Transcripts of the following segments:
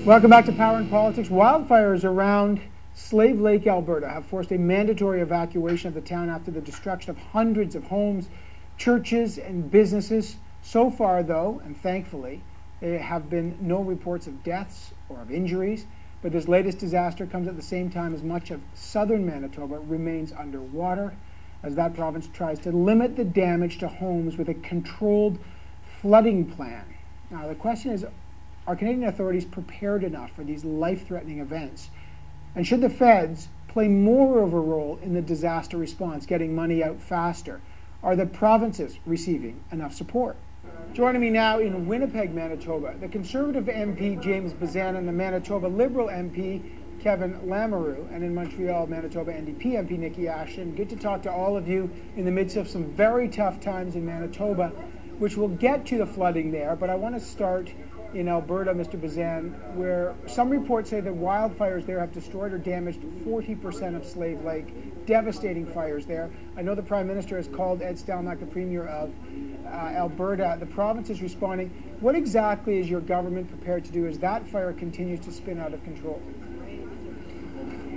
Welcome back to Power and Politics. Wildfires around Slave Lake, Alberta have forced a mandatory evacuation of the town after the destruction of hundreds of homes, churches, and businesses. So far, though, and thankfully, there have been no reports of deaths or of injuries. But this latest disaster comes at the same time as much of southern Manitoba remains underwater, as that province tries to limit the damage to homes with a controlled flooding plan. Now, the question is, are Canadian authorities prepared enough for these life-threatening events? And should the feds play more of a role in the disaster response, getting money out faster? Are the provinces receiving enough support? Joining me now in Winnipeg, Manitoba, the Conservative MP James Bezan and the Manitoba Liberal MP Kevin Lamoureux, and in Montreal, Manitoba NDP MP Nikki Ashton. Good to talk to all of you in the midst of some very tough times in Manitoba, which we'll get to the flooding there, but I want to start in Alberta, Mr. Bezan, where some reports say that wildfires there have destroyed or damaged 40% of Slave Lake, devastating fires there. I know the Prime Minister has called Ed Stelmach, the Premier of Alberta. The province is responding. What exactly is your government prepared to do as that fire continues to spin out of control?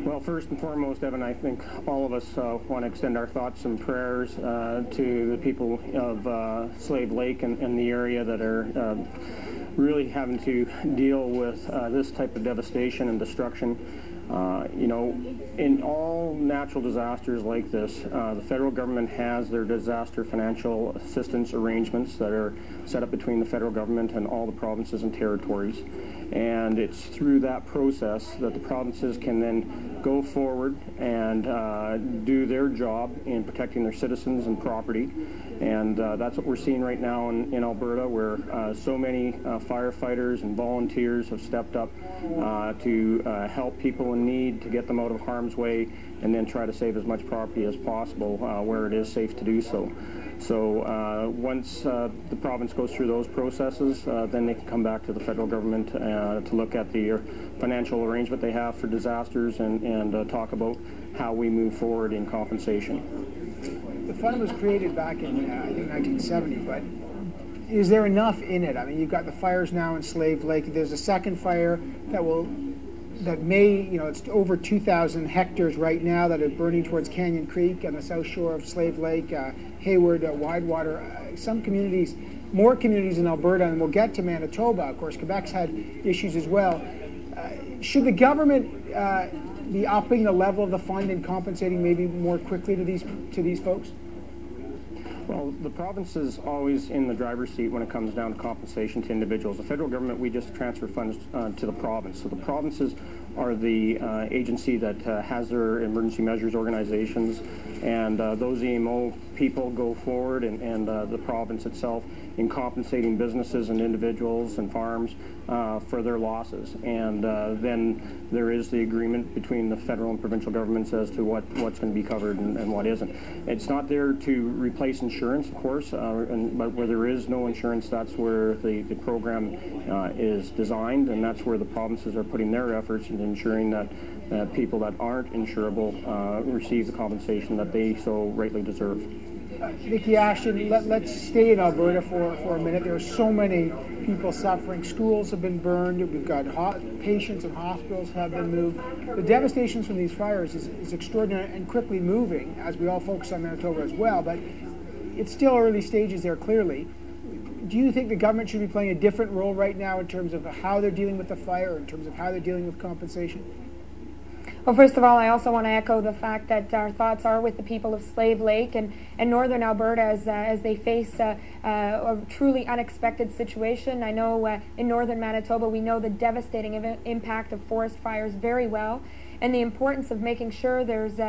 Well, first and foremost, Evan, I think all of us want to extend our thoughts and prayers to the people of Slave Lake and the area that are really having to deal with this type of devastation and destruction. You know, in all natural disasters like this, the federal government has their disaster financial assistance arrangements that are set up between the federal government and all the provinces and territories. And it's through that process that the provinces can then go forward and do their job in protecting their citizens and property. And that's what we're seeing right now in Alberta, where so many firefighters and volunteers have stepped up to help people in need, to get them out of harm's way, and then try to save as much property as possible where it is safe to do so. So once the province goes through those processes, then they can come back to the federal government to look at the financial arrangement they have for disasters and talk about how we move forward in compensation. The fund was created back in, I think, 1970, but is there enough in it? I mean, you've got the fires now in Slave Lake. There's a second fire that may, you know, it's over 2,000 hectares right now that are burning towards Canyon Creek on the south shore of Slave Lake, Hayward, Widewater. Some communities, more communities in Alberta, and we'll get to Manitoba. Of course, Quebec's had issues as well. Should the government be upping the level of the fund and compensating maybe more quickly to these folks? Well, the province is always in the driver's seat when it comes down to compensation to individuals. The federal government, we just transfer funds to the province. So the provinces are the agency that has their emergency measures organizations, and those EMO people go forward, and the province itself in compensating businesses and individuals and farms for their losses. And then there is the agreement between the federal and provincial governments as to what's going to be covered and what isn't. It's not there to replace insurance, of course, but where there is no insurance, that's where the program is designed, and that's where the provinces are putting their efforts into ensuring that people that aren't insurable receive the compensation that they so rightly deserve. Nikki Ashton, let's stay in Alberta for a minute. There are so many people suffering. Schools have been burned. We've got patients in hospitals have been moved. The devastations from these fires is extraordinary and quickly moving, as we all focus on Manitoba as well, but it's still early stages there, clearly. Do you think the government should be playing a different role right now in terms of how they're dealing with the fire, in terms of how they're dealing with compensation? Well, first of all, I also want to echo the fact that our thoughts are with the people of Slave Lake and northern Alberta as they face a truly unexpected situation. I know in northern Manitoba we know the devastating impact of forest fires very well, and the importance of making sure there's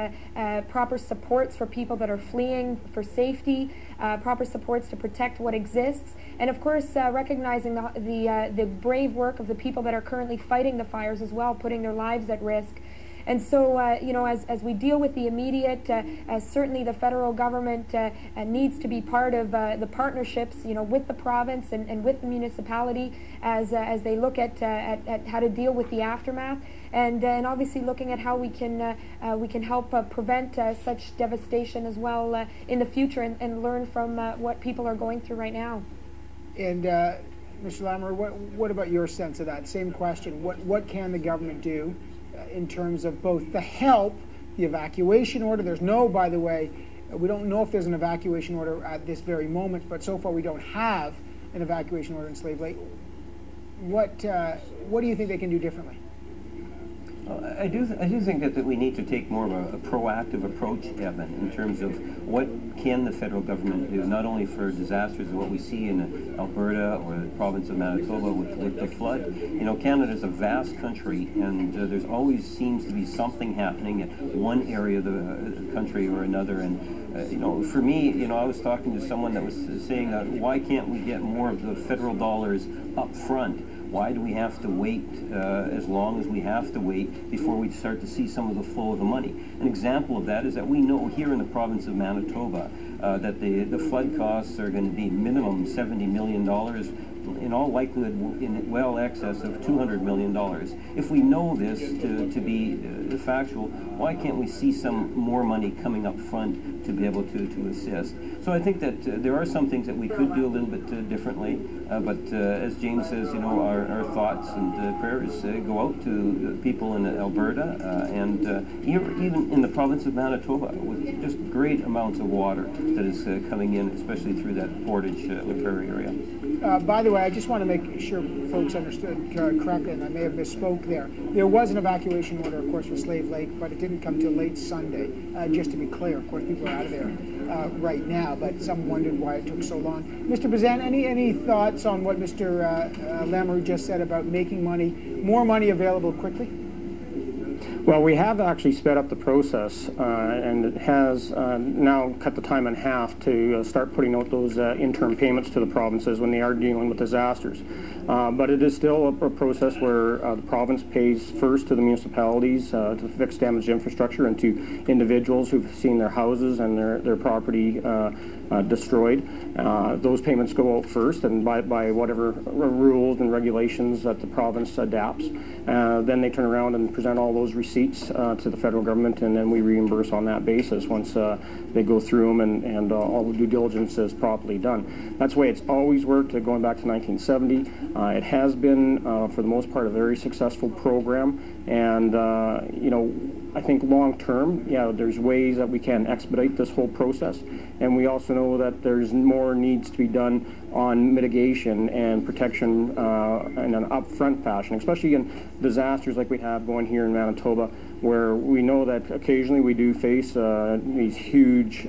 proper supports for people that are fleeing for safety, proper supports to protect what exists, and of course recognizing the brave work of the people that are currently fighting the fires as well, putting their lives at risk. And so, you know, as we deal with the immediate, certainly the federal government needs to be part of the partnerships, you know, with the province and with the municipality as they look at how to deal with the aftermath, and obviously looking at how we can help prevent such devastation as well in the future, and learn from what people are going through right now. And Mr. Lamoureux, what about your sense of that? Same question. What can the government do in terms of both the help, the evacuation order? There's no, by the way, we don't know if there's an evacuation order at this very moment, but so far we don't have an evacuation order in Slave Lake. What do you think they can do differently? I do think that we need to take more of a proactive approach, Evan, in terms of what can the federal government do, not only for disasters of what we see in Alberta or the province of Manitoba with the flood. You know, Canada is a vast country, and there's always seems to be something happening in one area of the country or another. And you know, for me, you know, I was talking to someone that was saying, why can't we get more of the federal dollars up front? Why do we have to wait as long as we have to wait before we start to see some of the flow of the money? An example of that is that we know here in the province of Manitoba that the flood costs are going to be minimum $70 million, in all likelihood in well excess of $200 million. If we know this to be factual, why can't we see some more money coming up front to be able to assist? So I think that there are some things that we could do a little bit differently, but as James says, you know, our thoughts and prayers go out to the people in Alberta and even in the province of Manitoba with just great amounts of water that is coming in, especially through that Portage-La Prairie area. By the way, I just want to make sure folks understood correctly, and I may have misspoke there. There was an evacuation order, of course, for Slave Lake, but it didn't come till late Sunday. Just to be clear, of course, people are out of there right now, but some wondered why it took so long. Mr. Bezan, any thoughts on what Mr. Lamoureux just said about making more money available quickly? Well, we have actually sped up the process, and it has now cut the time in half to start putting out those interim payments to the provinces when they are dealing with disasters. But it is still a process where the province pays first to the municipalities to fix damaged infrastructure and to individuals who've seen their houses and their property destroyed. Those payments go out first, and by whatever rules and regulations that the province adapts. Then they turn around and present all those receipts to the federal government, and then we reimburse on that basis once they go through them and all the due diligence is properly done. That's the way it's always worked, going back to 1970. It has been, for the most part, a very successful program, and you know, I think long term, yeah, there's ways that we can expedite this whole process, and we also know that there's more needs to be done on mitigation and protection in an upfront fashion, especially in disasters like we have going here in Manitoba, where we know that occasionally we do face these huge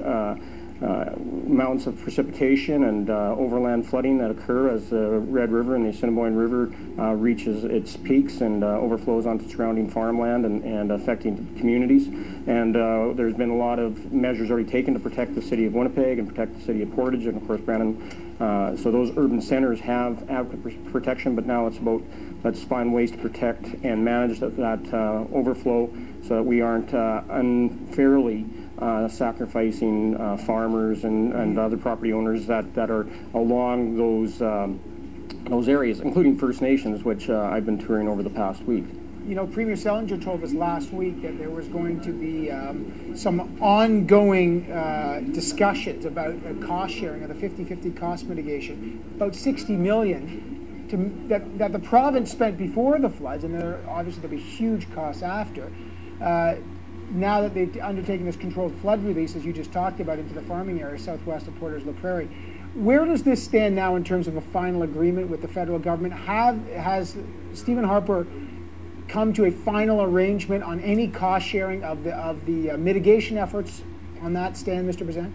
amounts of precipitation and overland flooding that occur as the Red River and the Assiniboine River reaches its peaks and overflows onto surrounding farmland and affecting communities. And there's been a lot of measures already taken to protect the city of Winnipeg and protect the city of Portage and, of course, Brandon. So those urban centers have adequate protection, but now it's about let's find ways to protect and manage that overflow so that we aren't unfairly sacrificing farmers and other property owners that are along those areas, including First Nations, which I've been touring over the past week. You know, Premier Selinger told us last week that there was going to be some ongoing discussions about cost sharing of the 50-50 cost mitigation, about $60 million that the province spent before the floods, and obviously there'll be huge costs after. Now that they've undertaken this controlled flood release, as you just talked about, into the farming area southwest of Portage-La Prairie, where does this stand now in terms of a final agreement with the federal government? Has Stephen Harper come to a final arrangement on any cost sharing of the mitigation efforts on that stand, Mr. Bezan?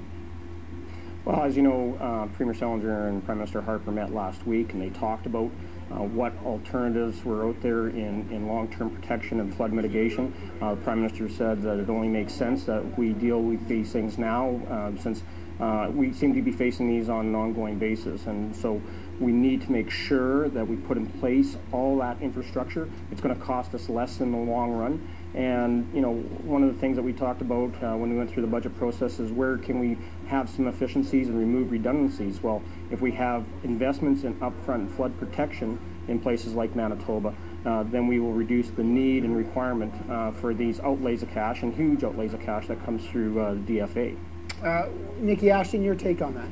Well, as you know, Premier Selinger and Prime Minister Harper met last week, and they talked about what alternatives were out there in long-term protection and flood mitigation. The Prime Minister said that it only makes sense that we deal with these things now since we seem to be facing these on an ongoing basis, and so we need to make sure that we put in place all that infrastructure. It's going to cost us less in the long run. And, you know, one of the things that we talked about when we went through the budget process is where can we have some efficiencies and remove redundancies? Well, if we have investments in upfront flood protection in places like Manitoba, then we will reduce the need and requirement for these outlays of cash and huge outlays of cash that comes through the DFA. Nikki Ashton, your take on that?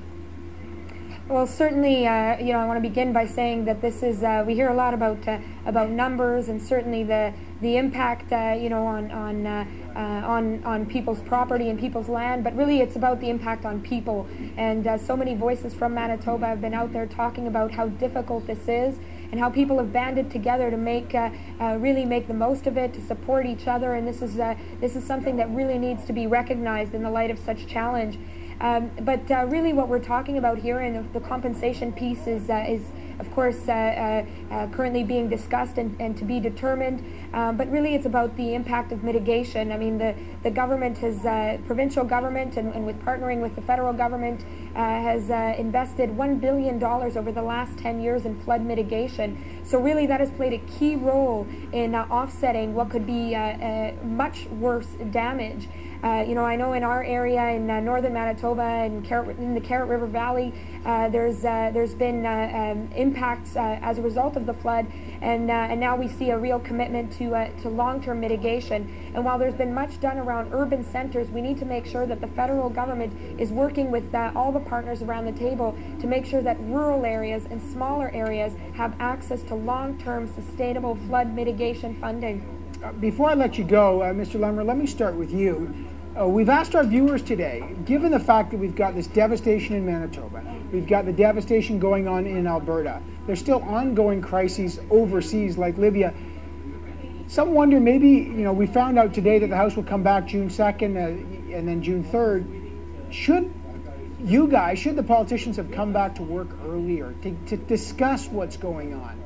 Well, certainly, I want to begin by saying that this is, we hear a lot about numbers, and certainly the impact, on people's property and people's land, but really it's about the impact on people. And so many voices from Manitoba have been out there talking about how difficult this is, and how people have banded together to really make the most of it, to support each other, and this is something that really needs to be recognized in the light of such challenge. But really what we're talking about here, and the compensation piece is of course currently being discussed and to be determined, but really it's about the impact of mitigation. I mean, the government has, provincial government and with partnering with the federal government has invested $1 billion over the last 10 years in flood mitigation. So really that has played a key role in offsetting what could be much worse damage. I know in our area in northern Manitoba and in the Carrot River Valley, there's been impacts as a result of the flood, and now we see a real commitment to long-term mitigation. And while there's been much done around urban centers, we need to make sure that the federal government is working with all the partners around the table to make sure that rural areas and smaller areas have access to long-term sustainable flood mitigation funding. Before I let you go, Mr. Lemmer, let me start with you. We've asked our viewers today, given the fact that we've got this devastation in Manitoba, we've got the devastation going on in Alberta, there's still ongoing crises overseas like Libya. Some wonder, maybe, we found out today that the House will come back June 2nd and then June 3rd. Should the politicians have come back to work earlier to discuss what's going on?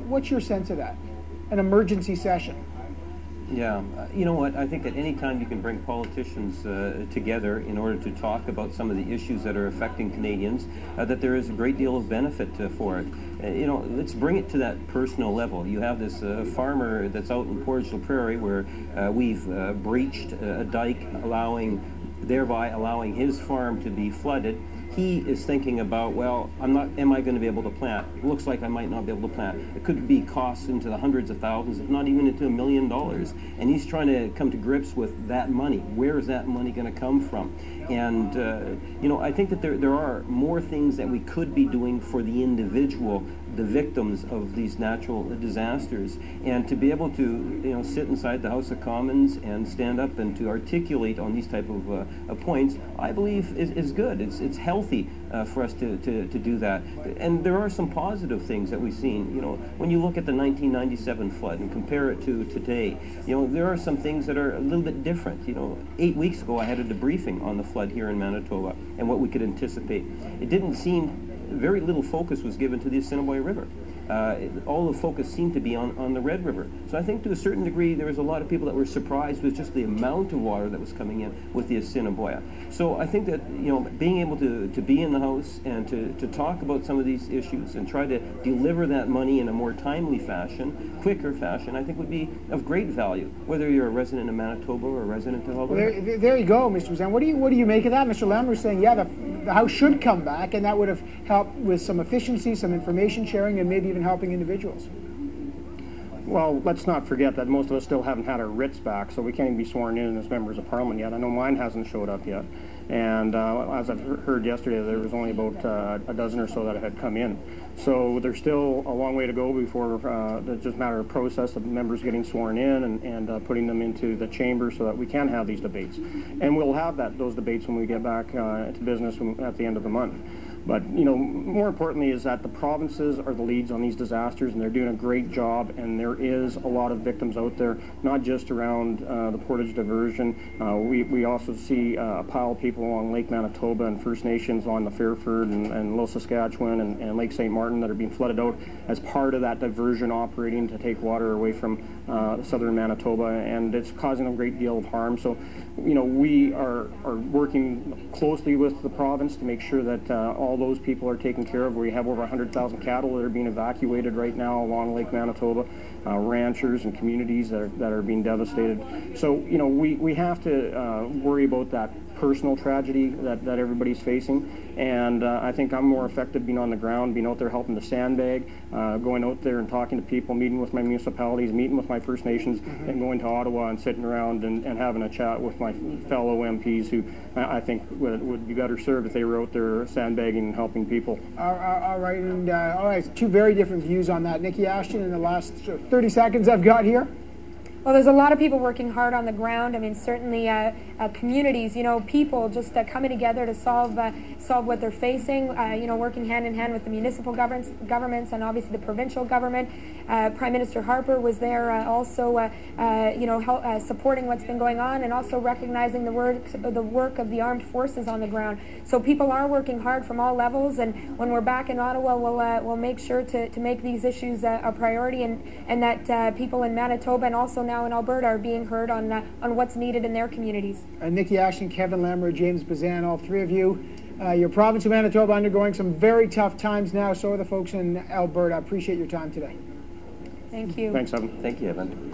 What's your sense of that? An emergency session? Yeah, you know what, I think that any time you can bring politicians together in order to talk about some of the issues that are affecting Canadians, that there is a great deal of benefit for it. Let's bring it to that personal level. You have this farmer that's out in Portage-la Prairie where we've breached a dike, thereby allowing his farm to be flooded. He is thinking about, well, am I going to be able to plant? It looks like I might not be able to plant. It could be costs into the hundreds of thousands, if not even into $1 million. And he's trying to come to grips with that money. Where is that money going to come from? And, I think that there are more things that we could be doing for the individual, the victims of these natural disasters. And to be able to, sit inside the House of Commons and stand up and to articulate on these type of points, I believe is good. It's healthy for us to do that. And there are some positive things that we've seen. When you look at the 1997 flood and compare it to today, there are some things that are a little bit different. 8 weeks ago I had a debriefing on the flood here in Manitoba and what we could anticipate. It didn't seem, very little focus was given to the Assiniboia River. All the focus seemed to be on the Red River. So I think to a certain degree there was a lot of people that were surprised with just the amount of water that was coming in with the Assiniboia. So I think that being able to be in the House and to talk about some of these issues and try to deliver that money in a more timely fashion, quicker fashion, I think would be of great value, whether you're a resident of Manitoba or a resident of Alberta. Well, there you go, Mr. Bezan. What do you make of that? Mr. Lammer is saying, yeah, the House should come back, and that would have helped with some efficiency, some information sharing, and maybe even helping individuals. Well, let's not forget that most of us still haven't had our writs back, so we can't even be sworn in as members of Parliament yet. I know mine hasn't showed up yet. And as I've heard yesterday, there was only about a dozen or so that had come in. So there's still a long way to go before it's just a matter of process of members getting sworn in and putting them into the chamber so that we can have these debates. And we'll have those debates when we get back to business at the end of the month. But, more importantly is that the provinces are the leads on these disasters, and they're doing a great job, and there is a lot of victims out there, not just around the Portage diversion. We also see a pile of people along Lake Manitoba and First Nations on the Fairford and Little Saskatchewan and Lake St. Martin that are being flooded out as part of that diversion operating to take water away from southern Manitoba, and it's causing a great deal of harm. So, we are working closely with the province to make sure that all those people are taken care of. We have over 100,000 cattle that are being evacuated right now along Lake Manitoba, ranchers and communities that are being devastated. So, we have to worry about that personal tragedy that everybody's facing. And I think I'm more effective being on the ground, being out there helping to sandbag, going out there and talking to people, meeting with my municipalities, meeting with my First Nations, and going to Ottawa and sitting around and having a chat with my fellow MPs who I think would be better served if they were out there sandbagging and helping people. All right, and all right, two very different views on that. Nikki Ashton, in the last 30 seconds I've got here. Well, there's a lot of people working hard on the ground. I mean, certainly communities, people just coming together to solve what they're facing, working hand in hand with the municipal governments and obviously the provincial government. Prime Minister Harper was there also, supporting what's been going on and also recognizing the work of the armed forces on the ground. So people are working hard from all levels, and when we're back in Ottawa, we'll make sure to make these issues a priority, and that people in Manitoba and also now in Alberta are being heard on what's needed in their communities. Nikki Ashton, Kevin Lambert, James Bezan, all three of you. Your province of Manitoba undergoing some very tough times now. So are the folks in Alberta. I appreciate your time today. Thank you. Thanks, Evan. Thank you, Evan.